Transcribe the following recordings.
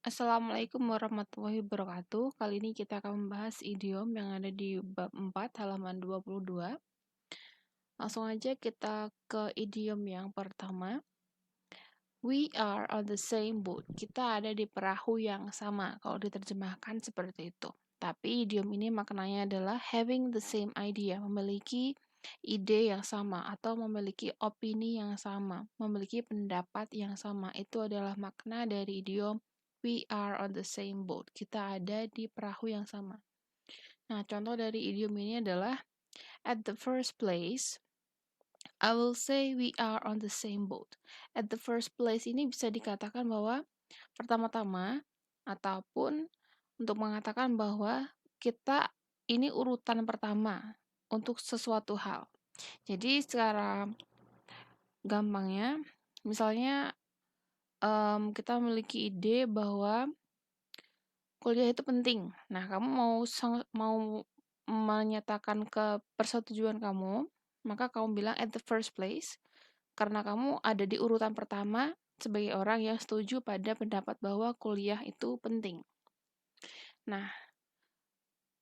Assalamualaikum warahmatullahi wabarakatuh. Kali ini kita akan membahas idiom yang ada di bab 4 halaman 22. Langsung aja kita ke idiom yang pertama. We are on the same boat. Kita ada di perahu yang sama. Kalau diterjemahkan seperti itu. Tapi idiom ini maknanya adalah having the same idea, memiliki ide yang sama atau memiliki opini yang sama, memiliki pendapat yang sama. Itu adalah makna dari idiom we are on the same boat. Kita ada di perahu yang sama. Nah, contoh dari idiom ini adalah at the first place, I will say we are on the same boat. At the first place ini bisa dikatakan bahwa pertama-tama ataupun untuk mengatakan bahwa kita ini urutan pertama untuk sesuatu hal. Jadi secara gampangnya, misalnya kita memiliki ide bahwa kuliah itu penting. Nah, kamu mau menyatakan persetujuan kamu, maka kamu bilang at the first place, karena kamu ada di urutan pertama sebagai orang yang setuju pada pendapat bahwa kuliah itu penting. Nah,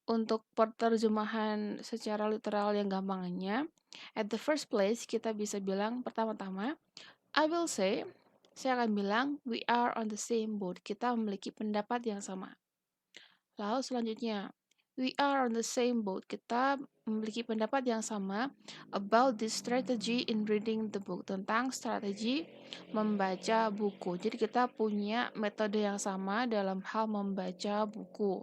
untuk penerjemahan secara literal yang gampangnya, at the first place kita bisa bilang pertama-tama, I will say, saya akan bilang, we are on the same boat. Kita memiliki pendapat yang sama. Lalu selanjutnya, we are on the same boat. Kita memiliki pendapat yang sama about this strategy in reading the book, tentang strategi membaca buku. Jadi kita punya metode yang sama dalam hal membaca buku.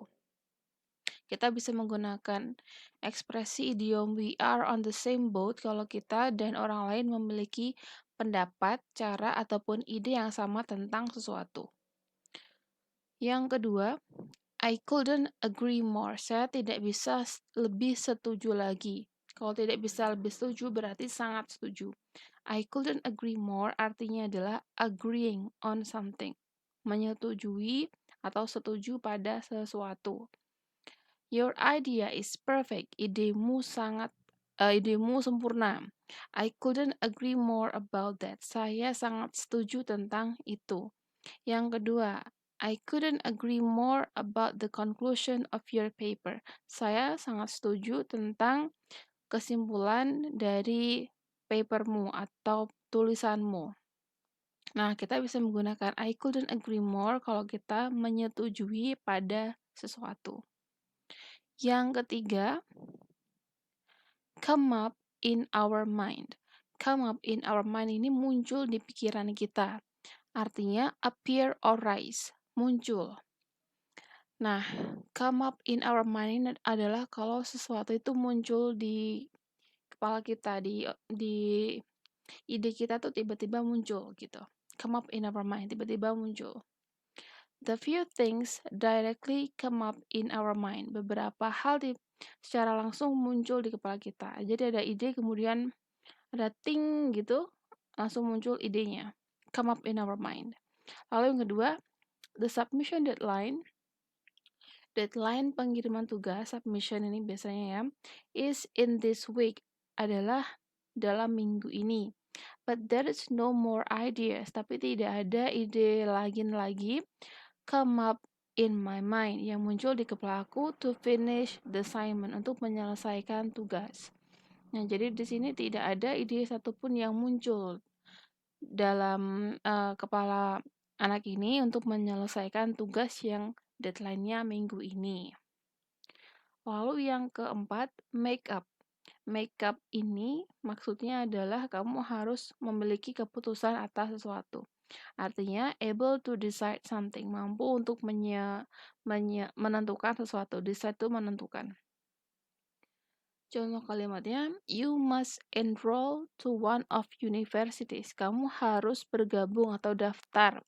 Kita bisa menggunakan ekspresi idiom we are on the same boat kalau kita dan orang lain memiliki pendapat, cara, ataupun ide yang sama tentang sesuatu. Yang kedua, I couldn't agree more. Saya tidak bisa lebih setuju lagi. Kalau tidak bisa lebih setuju berarti sangat setuju. I couldn't agree more artinya adalah agreeing on something. Menyetujui atau setuju pada sesuatu. Your idea is perfect. Idemu sempurna. I couldn't agree more about that. Saya sangat setuju tentang itu. Yang kedua, I couldn't agree more about the conclusion of your paper. Saya sangat setuju tentang kesimpulan dari papermu atau tulisanmu. Nah, kita bisa menggunakan I couldn't agree more kalau kita menyetujui pada sesuatu. Yang ketiga, come up in our mind. Come up in our mind ini muncul di pikiran kita. Artinya appear or rise, muncul. Nah, come up in our mind ini adalah kalau sesuatu itu muncul di kepala kita, di ide kita tuh tiba-tiba muncul gitu. Come up in our mind, tiba-tiba muncul. The few things directly come up in our mind. Beberapa hal secara langsung muncul di kepala kita. Jadi ada ide, kemudian ada ting gitu, langsung muncul idenya. Come up in our mind. Lalu yang kedua, the submission deadline. Deadline pengiriman tugas, submission ini biasanya ya, is in this week, adalah dalam minggu ini. But there is no more ideas, tapi tidak ada ide lagi come up in my mind yang muncul di kepala aku to finish the assignment, untuk menyelesaikan tugas. Nah, jadi di sini tidak ada ide satupun yang muncul dalam kepala anak ini untuk menyelesaikan tugas yang deadline-nya minggu ini. Lalu yang keempat, make up. Make up ini maksudnya adalah kamu harus memiliki keputusan atas sesuatu. Artinya able to decide something, mampu untuk menentukan sesuatu. Decide itu menentukan. Contoh kalimatnya, you must enroll to one of universities. Kamu harus bergabung atau daftar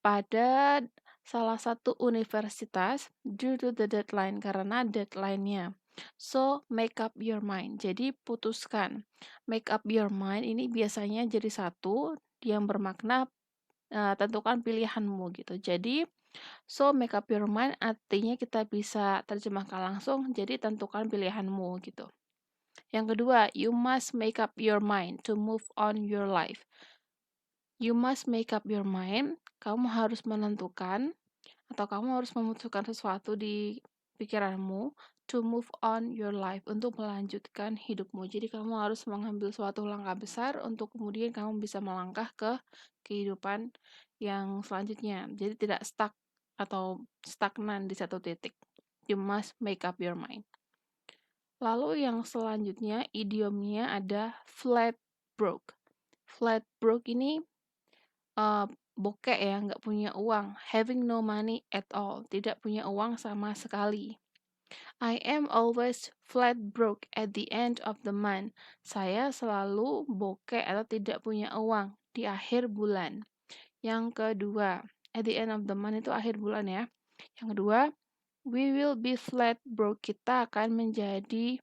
pada salah satu universitas due to the deadline, karena deadline-nya. So, make up your mind. Jadi, putuskan. Make up your mind ini biasanya jadi satu yang bermakna tentukan pilihanmu gitu. Jadi, so make up your mind artinya kita bisa terjemahkan langsung, jadi tentukan pilihanmu gitu. Yang kedua, you must make up your mind to move on your life. You must make up your mind, kamu harus menentukan atau kamu harus memutuskan sesuatu di pikiranmu to move on your life, untuk melanjutkan hidupmu. Jadi kamu harus mengambil suatu langkah besar untuk kemudian kamu bisa melangkah ke kehidupan yang selanjutnya. Jadi tidak stuck atau stagnan di satu titik. You must make up your mind. Lalu yang selanjutnya idiomnya ada flat broke. Flat broke ini bokek ya, nggak punya uang, having no money at all, tidak punya uang sama sekali. I am always flat broke at the end of the month. Saya selalu bokek atau tidak punya uang di akhir bulan. Yang kedua, at the end of the month itu akhir bulan ya. Yang kedua, we will be flat broke. Kita akan menjadi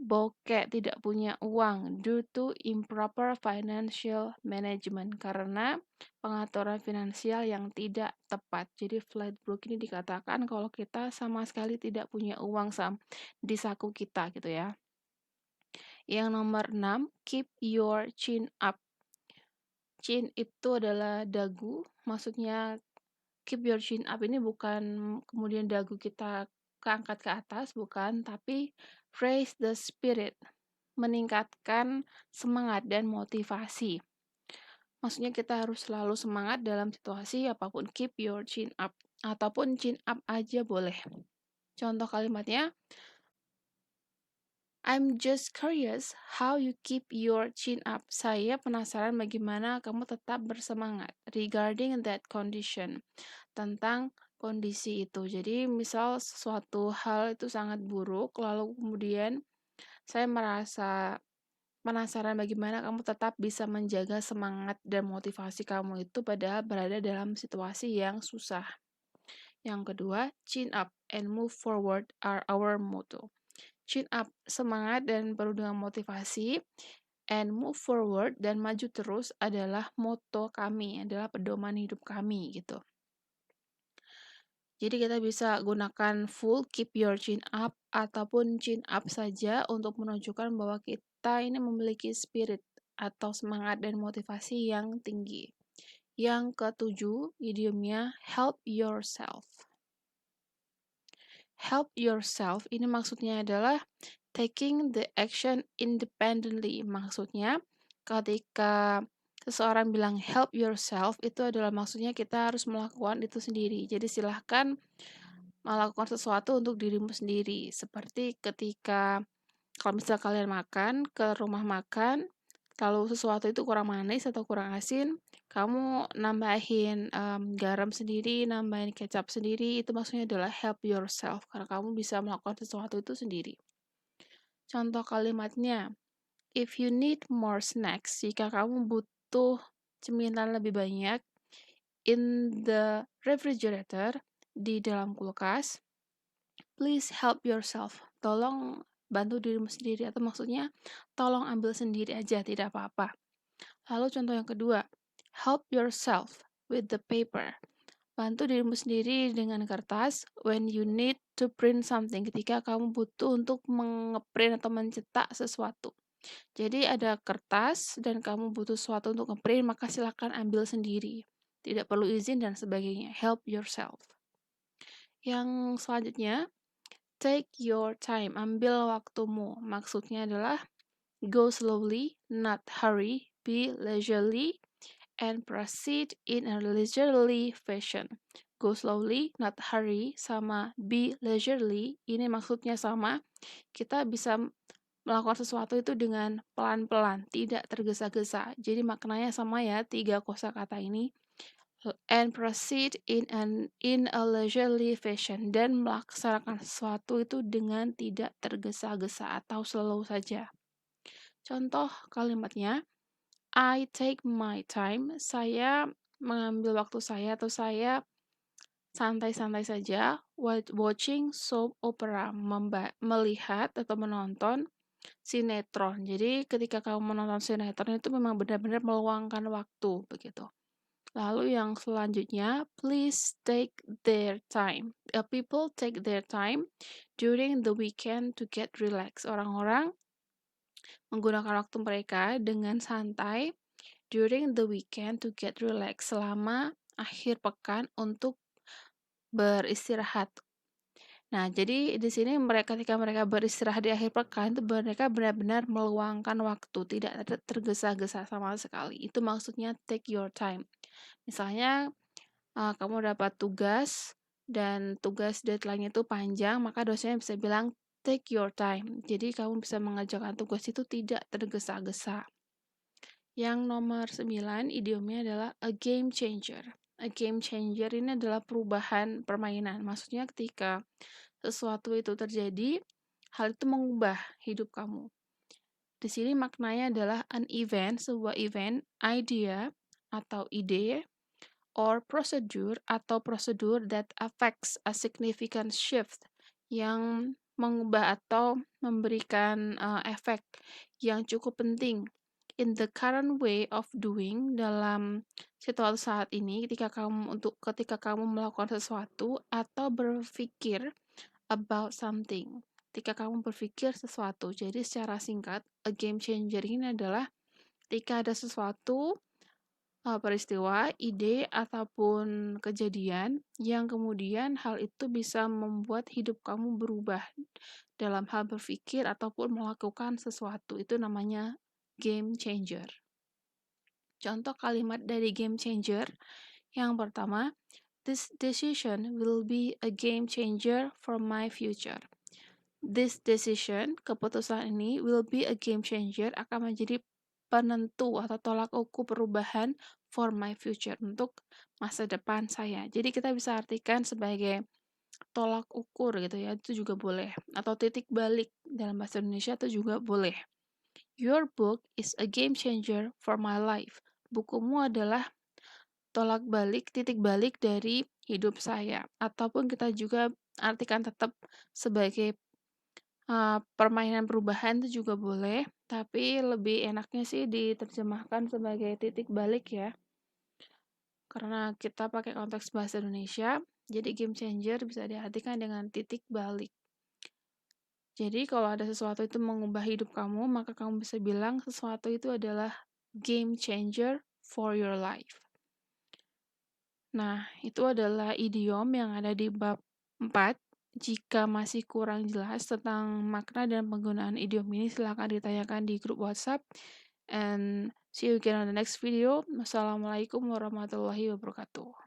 bokek, tidak punya uang due to improper financial management, karena pengaturan finansial yang tidak tepat. Jadi flat broke ini dikatakan kalau kita sama sekali tidak punya uang di saku kita gitu ya. Yang nomor 6, keep your chin up. Chin itu adalah dagu, maksudnya keep your chin up ini bukan kemudian dagu kita keangkat ke atas, bukan, tapi raise the spirit, meningkatkan semangat dan motivasi. Maksudnya kita harus selalu semangat dalam situasi apapun, keep your chin up, ataupun chin up aja boleh. Contoh kalimatnya, I'm just curious how you keep your chin up. Saya penasaran bagaimana kamu tetap bersemangat regarding that condition, tentang kondisi itu. Jadi misal sesuatu hal itu sangat buruk, lalu kemudian saya merasa penasaran bagaimana kamu tetap bisa menjaga semangat dan motivasi kamu itu padahal berada dalam situasi yang susah. Yang kedua, chin up and move forward are our motto. Chin up, semangat dan penuh dengan motivasi, and move forward, dan maju terus adalah moto kami, adalah pedoman hidup kami gitu. Jadi kita bisa gunakan full keep your chin up ataupun chin up saja untuk menunjukkan bahwa kita ini memiliki spirit atau semangat dan motivasi yang tinggi. Yang ketujuh, idiomnya help yourself. Help yourself ini maksudnya adalah taking the action independently. Maksudnya ketika seseorang bilang help yourself, itu adalah maksudnya kita harus melakukan itu sendiri. Jadi silahkan melakukan sesuatu untuk dirimu sendiri. Seperti ketika kalau misal kalian makan ke rumah makan, kalau sesuatu itu kurang manis atau kurang asin, kamu nambahin garam sendiri, nambahin kecap sendiri, itu maksudnya adalah help yourself, karena kamu bisa melakukan sesuatu itu sendiri. Contoh kalimatnya, if you need more snacks, jika kamu butuh cemilan lebih banyak, in the refrigerator, di dalam kulkas, please help yourself. Tolong bantu dirimu sendiri, atau maksudnya tolong ambil sendiri aja, tidak apa-apa. Lalu contoh yang kedua, help yourself with the paper. Bantu dirimu sendiri dengan kertas when you need to print something, ketika kamu butuh untuk mengeprint atau mencetak sesuatu. Jadi ada kertas dan kamu butuh sesuatu untuk ngeprint, maka silakan ambil sendiri. Tidak perlu izin dan sebagainya. Help yourself. Yang selanjutnya, take your time, ambil waktumu. Maksudnya adalah go slowly, not hurry, be leisurely, and proceed in a leisurely fashion. Go slowly, not hurry, sama be leisurely, ini maksudnya sama. Kita bisa melakukan sesuatu itu dengan pelan-pelan, tidak tergesa-gesa. Jadi maknanya sama ya, 3 kosakata ini. And proceed in a leisurely fashion, dan melaksanakan sesuatu itu dengan tidak tergesa-gesa atau slow saja. Contoh kalimatnya, I take my time, saya mengambil waktu saya atau saya santai-santai saja while watching soap opera, melihat atau menonton sinetron. Jadi ketika kamu menonton sinetron itu memang benar-benar meluangkan waktu begitu. Lalu yang selanjutnya, please take their time. People take their time during the weekend to get relaxed. Orang-orang menggunakan waktu mereka dengan santai during the weekend to get relaxed, selama akhir pekan untuk beristirahat. Nah, jadi di sini ketika mereka beristirahat di akhir pekan, itu mereka benar-benar meluangkan waktu, tidak tergesa-gesa sama sekali. Itu maksudnya take your time. Misalnya, kamu dapat tugas dan tugas deadline-nya itu panjang, maka dosennya bisa bilang, "Take your time." Jadi kamu bisa mengerjakan tugas itu tidak tergesa-gesa. Yang nomor 9 idiomnya adalah a game changer. A game changer ini adalah perubahan permainan. Maksudnya ketika sesuatu itu terjadi, hal itu mengubah hidup kamu. Di sini maknanya adalah an event, sebuah event, idea atau ide, or procedure atau prosedur that affects a significant shift yang mengubah atau memberikan efek yang cukup penting in the current way of doing dalam situasi saat ini ketika kamu melakukan sesuatu atau berpikir about something. Ketika kamu berpikir sesuatu. Jadi secara singkat, a game changer ini adalah ketika ada sesuatu peristiwa, ide, ataupun kejadian yang kemudian hal itu bisa membuat hidup kamu berubah dalam hal berpikir ataupun melakukan sesuatu. Itu namanya game changer. Contoh kalimat dari game changer yang pertama, this decision will be a game changer for my future. This decision, keputusan ini, will be a game changer, akan menjadi penentu atau tolak ukur perubahan for my future, untuk masa depan saya. Jadi kita bisa artikan sebagai tolak ukur gitu ya, itu juga boleh. Atau titik balik dalam bahasa Indonesia itu juga boleh. Your book is a game changer for my life. Bukumu adalah titik balik dari hidup saya. Ataupun kita juga artikan tetap sebagai permainan perubahan itu juga boleh, tapi lebih enaknya sih diterjemahkan sebagai titik balik ya. Karena kita pakai konteks bahasa Indonesia, jadi game changer bisa diartikan dengan titik balik. Jadi kalau ada sesuatu itu mengubah hidup kamu, maka kamu bisa bilang sesuatu itu adalah game changer for your life. Nah, itu adalah idiom yang ada di bab 4. Jika masih kurang jelas tentang makna dan penggunaan idiom ini, silahkan ditanyakan di grup WhatsApp. And see you again on the next video. Wassalamualaikum warahmatullahi wabarakatuh.